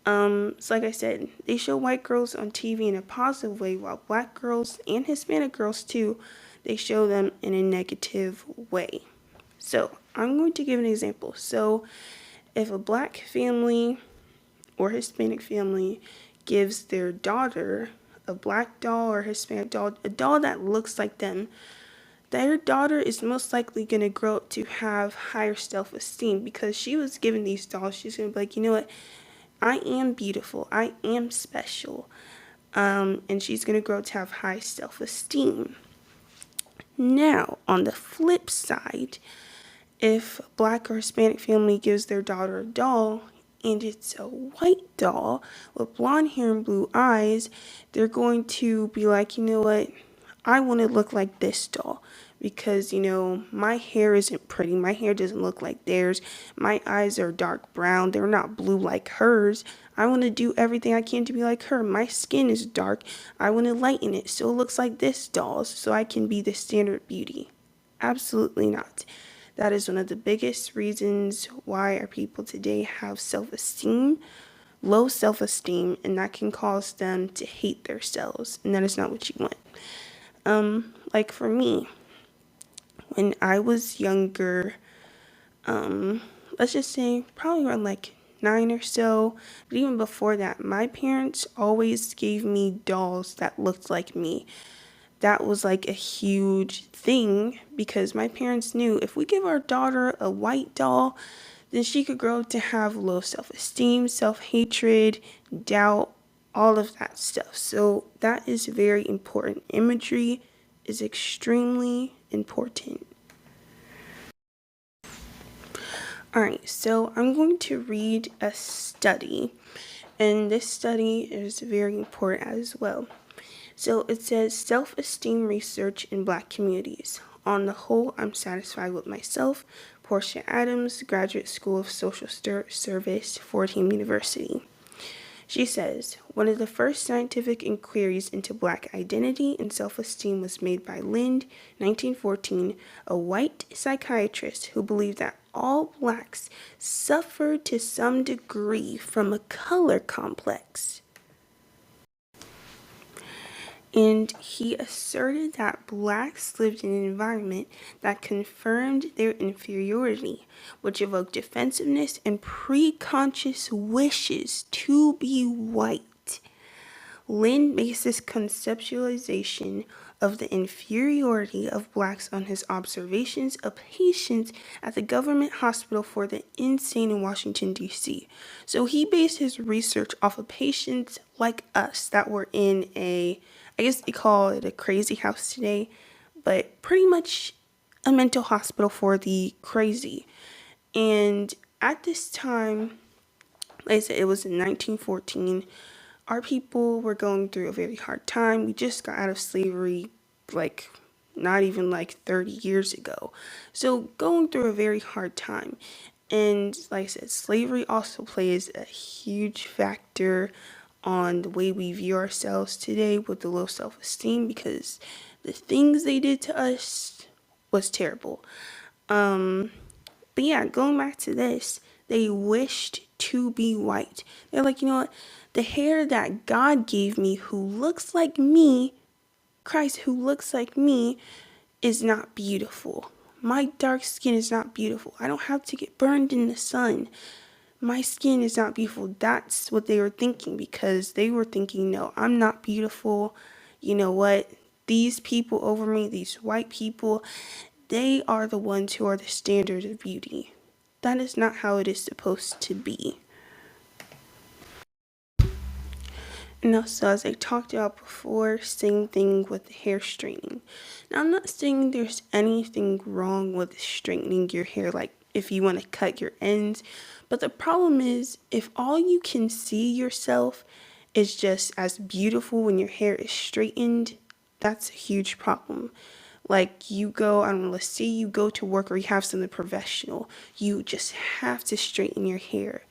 So like I said, they show white girls on TV in a positive way, while black girls and Hispanic girls too, they show them in a negative way. So I'm going to give an example. So if a black family or Hispanic family gives their daughter a black doll or Hispanic doll, a doll that looks like them, their daughter is most likely going to grow up to have higher self-esteem because she was given these dolls. She's going to be like, you know what? I am beautiful. I am special. And she's going to grow to have high self-esteem. Now, on the flip side, if a black or Hispanic family gives their daughter a doll and it's a white doll with blonde hair and blue eyes, they're going to be like, you know what? I want to look like this doll because, my hair isn't pretty. My hair doesn't look like theirs. My eyes are dark brown. They're not blue like hers. I want to do everything I can to be like her. My skin is dark. I want to lighten it so it looks like this doll's so I can be the standard beauty. Absolutely not. That is one of the biggest reasons why our people today have self-esteem, low self-esteem, and that can cause them to hate themselves, and that is not what you want. Like for me, when I was younger, let's just say probably around like 9 or so, but even before that, my parents always gave me dolls that looked like me. That was like a huge thing because my parents knew if we give our daughter a white doll, then she could grow up to have low self-esteem, self-hatred, doubt, all of that stuff. So that is very important. Imagery is extremely important. Alright, so I'm going to read a study, and this study is very important as well. So it says self-esteem research in black communities. On the whole, I'm satisfied with myself. Portia Adams, Graduate School of Social Service, Fordham University. She says, one of the first scientific inquiries into black identity and self-esteem was made by Lind, 1914, a white psychiatrist who believed that all blacks suffered to some degree from a color complex. And he asserted that blacks lived in an environment that confirmed their inferiority, which evoked defensiveness and preconscious wishes to be white. Lind based his conceptualization of the inferiority of blacks on his observations of patients at the government hospital for the insane in Washington, D.C. So he based his research off of patients like us that were in I guess they call it a crazy house today, but pretty much a mental hospital for the crazy. And at this time, like I said, it was in 1914. Our people were going through a very hard time. We just got out of slavery, like not even like 30 years ago. So going through a very hard time. And like I said, slavery also plays a huge factor on the way we view ourselves today with the low self-esteem because the things they did to us was terrible. But yeah, going back to this, they wished to be white. They're like, you know what? The hair that God gave me, who looks like me, Christ who looks like me, is not beautiful. My dark skin is not beautiful. I don't have to get burned in the sun. My skin is not beautiful. That's what they were thinking because they were thinking, no, I'm not beautiful. You know what? These people over me, these white people, they are the ones who are the standard of beauty. That is not how it is supposed to be. And also, as I talked about before, same thing with hair straightening. Now, I'm not saying there's anything wrong with straightening your hair, like if you want to cut your ends. But the problem is, if all you can see yourself is just as beautiful when your hair is straightened, that's a huge problem. Like you go, I don't know, let's say you go to work or you have something professional. You just have to straighten your hair.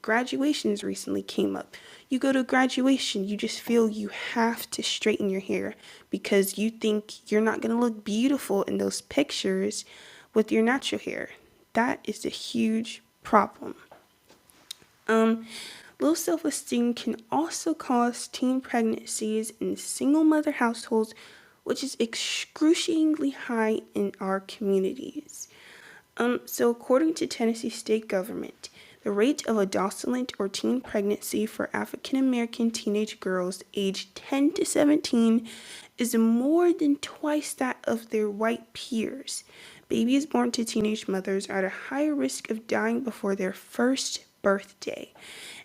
Graduations recently came up. You go to graduation, you just feel you have to straighten your hair because you think you're not going to look beautiful in those pictures with your natural hair. That is a huge problem. Low self-esteem can also cause teen pregnancies in single mother households, which is excruciatingly high in our communities. So according to Tennessee state government, the rate of adolescent or teen pregnancy for African American teenage girls aged 10 to 17 is more than twice that of their white peers. Babies born to teenage mothers are at a higher risk of dying before their first birthday,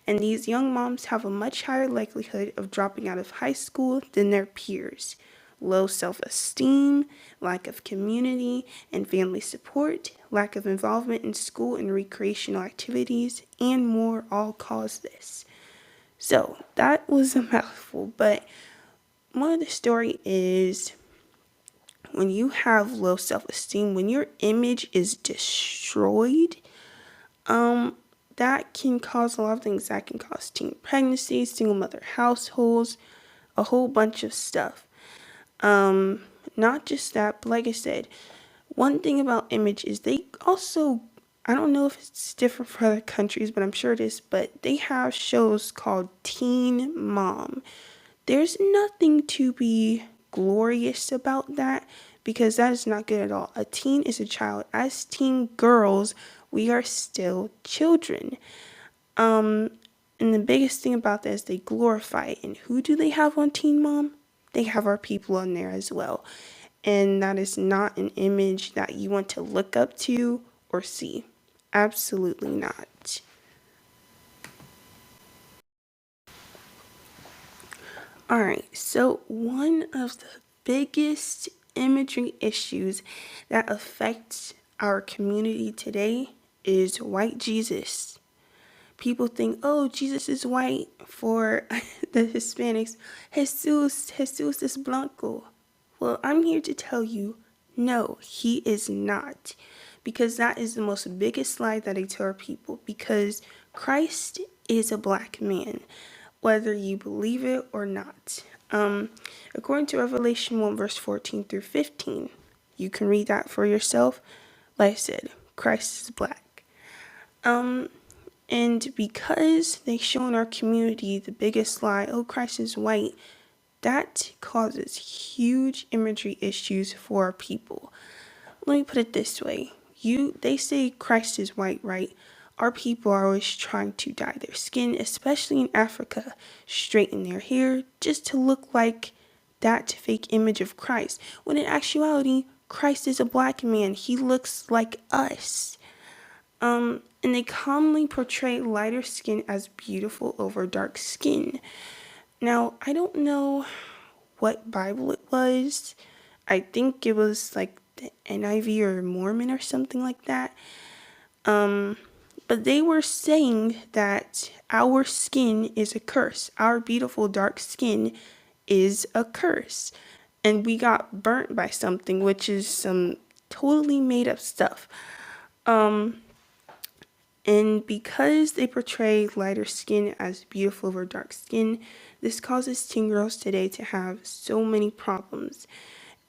and these young moms have a much higher likelihood of dropping out of high school than their peers. Low self-esteem, lack of community and family support, lack of involvement in school and recreational activities, and more all cause this. So that was a mouthful, but more of the story is when you have low self-esteem, when your image is destroyed, that can cause a lot of things. That can cause teen pregnancies, single mother households, a whole bunch of stuff. Not just that, but like I said, one thing about image is they also, I don't know if it's different for other countries, but I'm sure it is, but they have shows called Teen Mom. There's nothing to be glorious about that because that is not good at all. A teen is a child. As teen girls, we are still children. And the biggest thing about that is they glorify it. And who do they have on Teen Mom? They have our people on there as well. And that is not an image that you want to look up to or see. Absolutely not. Alright, so one of the biggest imagery issues that affects our community today is white Jesus. People think, oh, Jesus is white for the Hispanics. Jesus es blanco. Well, I'm here to tell you, no, he is not. Because that is the most biggest lie that I tell people. Because Christ is a black man, whether you believe it or not. According to Revelation 1 verse 14 through 15, you can read that for yourself. Like I said, Christ is black. And because they show in our community the biggest lie, oh, Christ is white, that causes huge imagery issues for our people. Let me put it this way. They say Christ is white, right? Our people are always trying to dye their skin, especially in Africa, straighten their hair just to look like that fake image of Christ. When in actuality, Christ is a black man. He looks like us. And they commonly portray lighter skin as beautiful over dark skin. Now, I don't know what Bible it was. I think it was like the NIV or Mormon or something like that. But they were saying that our skin is a curse. Our beautiful dark skin is a curse. And we got burnt by something, which is some totally made up stuff. And because they portray lighter skin as beautiful over dark skin, this causes teen girls today to have so many problems.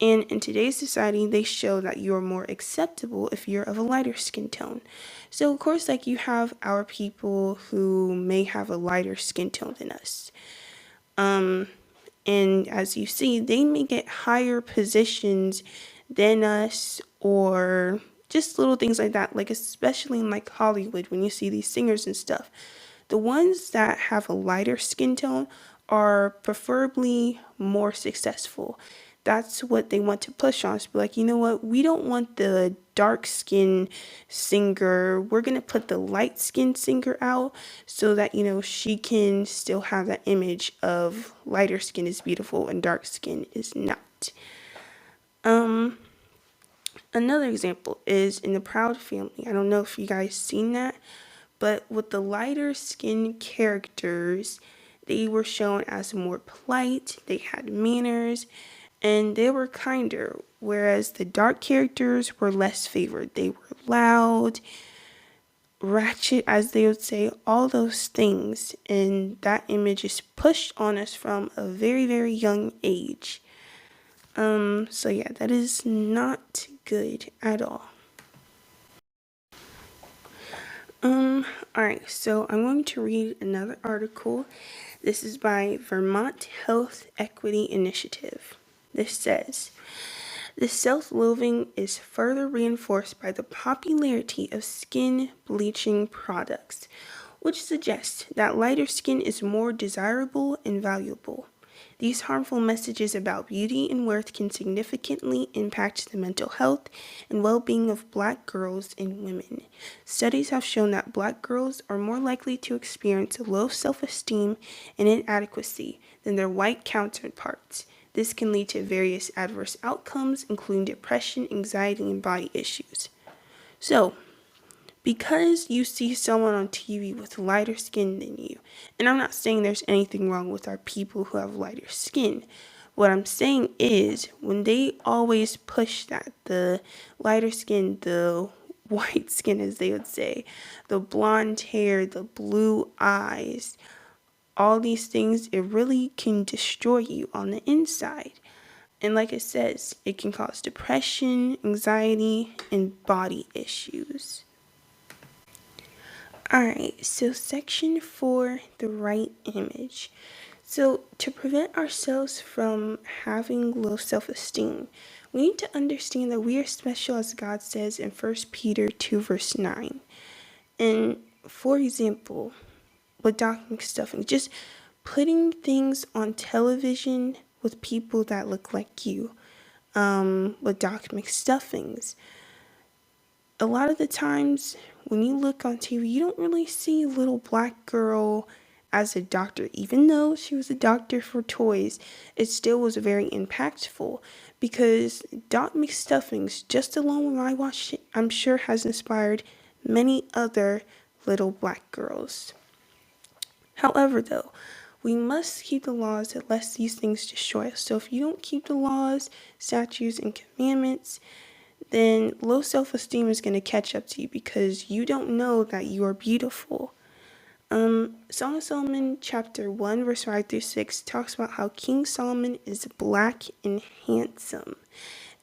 And in today's society, they show that you are more acceptable if you're of a lighter skin tone. So, of course, like you have our people who may have a lighter skin tone than us. And as you see, they may get higher positions than us or just little things like that, like especially in like Hollywood when you see these singers and stuff. The ones that have a lighter skin tone are preferably more successful. That's what they want to push on. It's like, you know what? We don't want the dark skin singer. We're going to put the light skin singer out so that, she can still have that image of lighter skin is beautiful and dark skin is not. Another example is in the Proud Family. I don't know if you guys seen that, but with the lighter skin characters, they were shown as more polite, they had manners, and they were kinder, whereas the dark characters were less favored. They were loud, ratchet, as they would say, all those things, and that image is pushed on us from a very, very young age. So yeah, that is not good at all. Alright, so I'm going to read another article. This is by Vermont Health Equity Initiative. This says, the self-loathing is further reinforced by the popularity of skin bleaching products, which suggests that lighter skin is more desirable and valuable. These harmful messages about beauty and worth can significantly impact the mental health and well-being of Black girls and women. Studies have shown that Black girls are more likely to experience low self-esteem and inadequacy than their white counterparts. This can lead to various adverse outcomes, including depression, anxiety, and body issues. So, because you see someone on TV with lighter skin than you, and I'm not saying there's anything wrong with our people who have lighter skin. What I'm saying is, when they always push that, the lighter skin, the white skin as they would say, the blonde hair, the blue eyes, all these things, it really can destroy you on the inside. And like it says, it can cause depression, anxiety, and body issues. Alright, so section 4, the right image. So to prevent ourselves from having low self-esteem, we need to understand that we are special as God says in 1 Peter 2 verse 9. And for example, with Doc McStuffing, just putting things on television with people that look like you, with Doc McStuffings. A lot of the times when you look on TV, you don't really see a little Black girl as a doctor. Even though she was a doctor for toys, it still was very impactful because Doc McStuffings, just alone when I watched it, I'm sure has inspired many other little Black girls. However, though, we must keep the laws that lest these things destroy us. So if you don't keep the laws, statutes, and commandments, then low self-esteem is going to catch up to you because you don't know that you are beautiful. Song of Solomon chapter 1 verse 5 through 6 talks about how King Solomon is black and handsome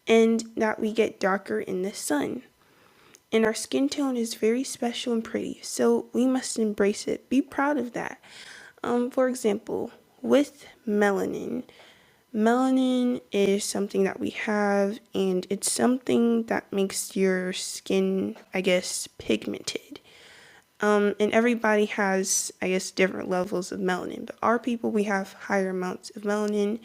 and that we get darker in the sun. And our skin tone is very special and pretty, so we must embrace it. Be proud of that. For example, with melanin. Melanin is something that we have, and it's something that makes your skin, I guess, pigmented. And everybody has, I guess, different levels of melanin, but our people, we have higher amounts of melanin.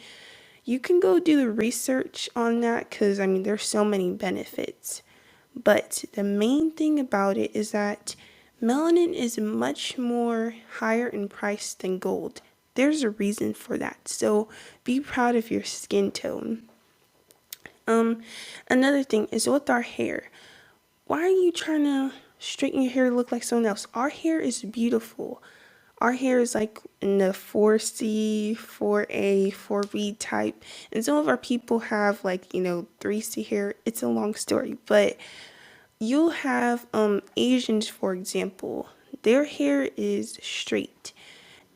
You can go do the research on that because, I mean, there's so many benefits. But the main thing about it is that melanin is much more higher in price than gold. There's a reason for that. So be proud of your skin tone. Another thing is with our hair. Why are you trying to straighten your hair to look like someone else? Our hair is beautiful. Our hair is like in the 4C, 4A, 4B type. And some of our people have like, 3C hair. It's a long story. But you'll have Asians, for example. Their hair is straight.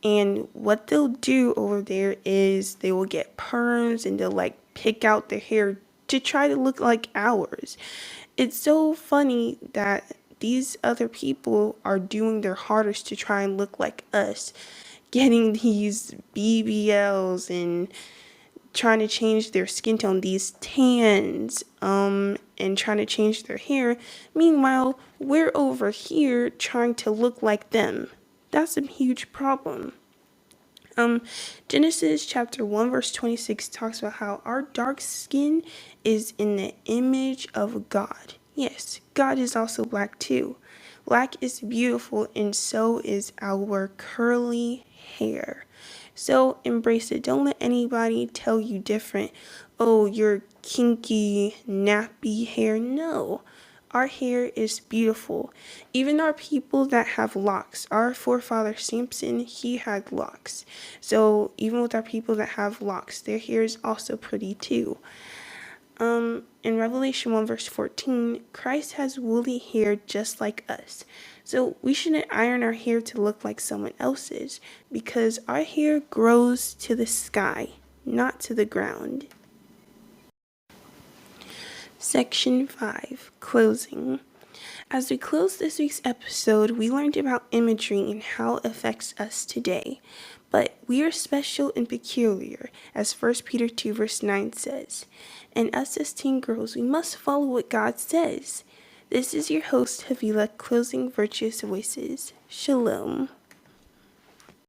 And what they'll do over there is they will get perms and they'll like pick out their hair to try to look like ours. It's so funny that these other people are doing their hardest to try and look like us, getting these BBLs and trying to change their skin tone, these tans, and trying to change their hair. Meanwhile, we're over here trying to look like them. That's a huge problem. Genesis chapter 1 verse 26 talks about how our dark skin is in the image of God. Yes, God is also black too. Black is beautiful and so is our curly hair. So embrace it. Don't let anybody tell you different. Oh, you're kinky, nappy hair. No. Our hair is beautiful. Even our people that have locks. Our forefather Samson, he had locks. So even with our people that have locks, their hair is also pretty too. In Revelation 1 verse 14, Christ has woolly hair just like us. So we shouldn't iron our hair to look like someone else's because our hair grows to the sky, not to the ground. Section 5, closing. As we close this week's episode, we learned about imagery and how it affects us today. But we are special and peculiar, as 1 Peter 2 verse 9 says. And us as teen girls, we must follow what God says. This is your host, Havila, closing Virtuous Voices. Shalom.